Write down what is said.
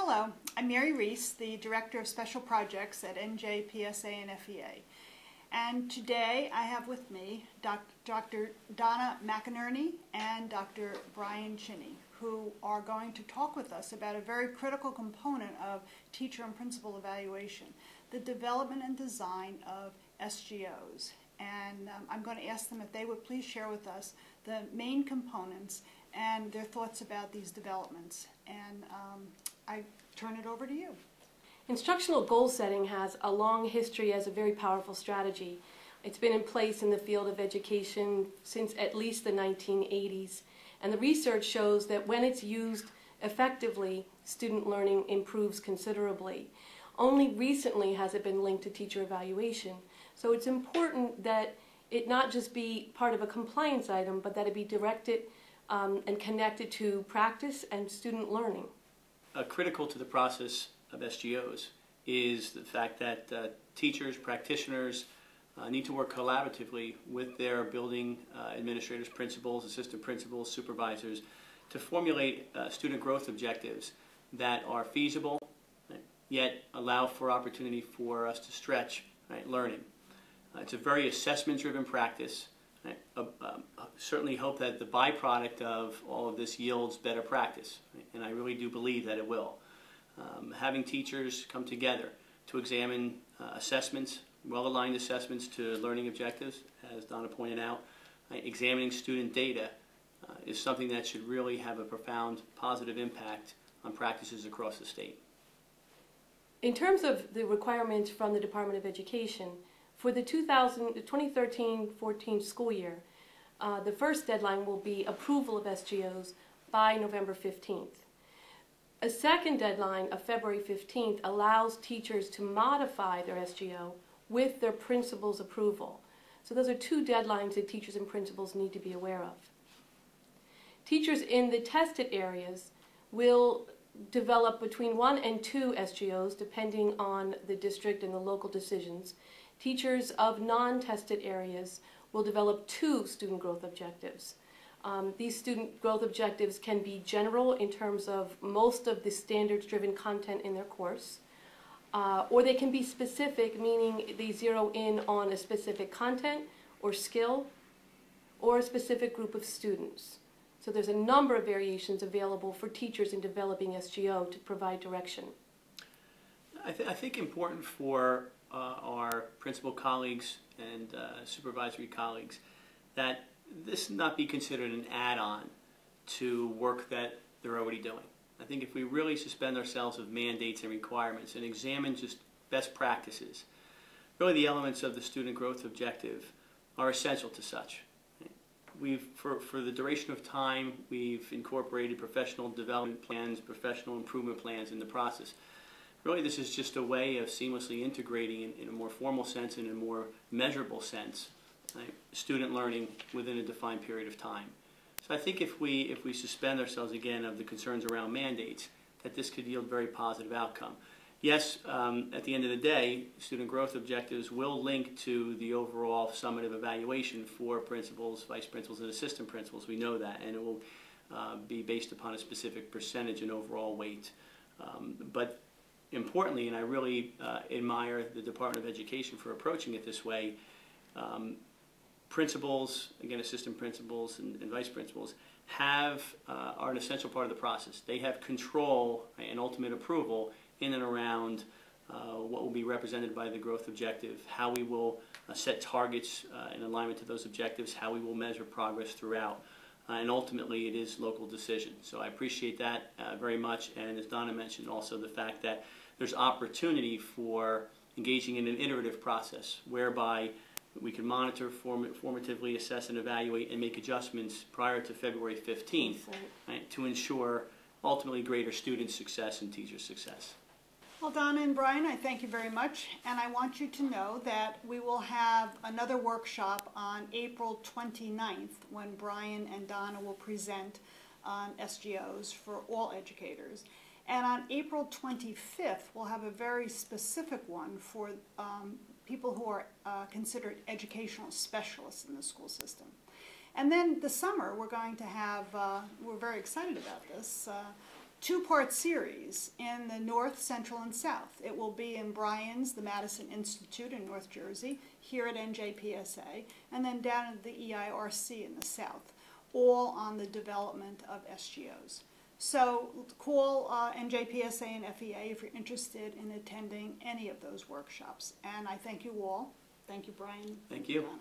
Hello, I'm Mary Reece, the Director of Special Projects at NJ, PSA, and FEA. And today I have with me Dr. Donna McInerney and Dr. Brian Chinni, who are going to talk with us about a very critical component of teacher and principal evaluation, the development and design of SGOs. And I'm going to ask them if they would please share with us the main components and their thoughts about these developments. And I turn it over to you. Instructional goal setting has a long history as a very powerful strategy. It's been in place in the field of education since at least the 1980s. And the research shows that when it's used effectively, student learning improves considerably. Only recently has it been linked to teacher evaluation. So it's important that it not just be part of a compliance item, but that it be directed and connected to practice and student learning. Critical to the process of SGOs is the fact that teachers, practitioners need to work collaboratively with their building administrators, principals, assistant principals, supervisors to formulate student growth objectives that are feasible, right, yet allow for opportunity for us to stretch, right, learning. It's a very assessment-driven practice. Right? Certainly hope that the byproduct of all of this yields better practice, right? And I really do believe that it will. Having teachers come together to examine assessments, well-aligned assessments to learning objectives, as Donna pointed out, examining student data is something that should really have a profound positive impact on practices across the state. In terms of the requirements from the Department of Education, for the 2013-14 school year, the first deadline will be approval of SGOs by November 15th. A second deadline of February 15th allows teachers to modify their SGO with their principal's approval. So those are two deadlines that teachers and principals need to be aware of. Teachers in the tested areas will develop between 1 and 2 SGOs depending on the district and the local decisions. Teachers of non-tested areas will develop 2 student growth objectives. These student growth objectives can be general in terms of most of the standards-driven content in their course, or they can be specific, meaning they zero in on a specific content or skill or a specific group of students. So there's a number of variations available for teachers in developing SGO to provide direction. I think important for our principal colleagues and supervisory colleagues that this not be considered an add-on to work that they're already doing. I think if we really suspend ourselves of mandates and requirements and examine just best practices, really the elements of the student growth objective are essential to such. For the duration of time, we've incorporated professional development plans, professional improvement plans in the process. Really, this is just a way of seamlessly integrating in a more formal sense and in a more measurable sense, right, student learning within a defined period of time. So I think if we suspend ourselves again of the concerns around mandates, that this could yield very positive outcome. Yes, at the end of the day, student growth objectives will link to the overall summative evaluation for principals, vice principals, and assistant principals. We know that, and it will be based upon a specific percentage and overall weight. But importantly, and I really admire the Department of Education for approaching it this way, principals, again assistant principals and vice principals, are an essential part of the process. They have control and ultimate approval in and around what will be represented by the growth objective, how we will set targets in alignment to those objectives, how we will measure progress throughout. And ultimately it is local decision. So I appreciate that very much, and as Donna mentioned also the fact that there's opportunity for engaging in an iterative process whereby we can monitor, formatively assess and evaluate and make adjustments prior to February 15th, right, to ensure ultimately greater student success and teacher success. Well, Donna and Brian, I thank you very much, and I want you to know that we will have another workshop on April 29th when Brian and Donna will present on SGOs for all educators. And on April 25th, we'll have a very specific one for people who are considered educational specialists in the school system. And then this summer, we're going to have, we're very excited about this, two-part series in the North, Central, and South. It will be in Bryan's, the Madison Institute in North Jersey, here at NJPSA, and then down at the EIRC in the South, all on the development of SGOs. So call NJPSA and FEA if you're interested in attending any of those workshops. And I thank you all. Thank you, Brian. Thank you. Donna.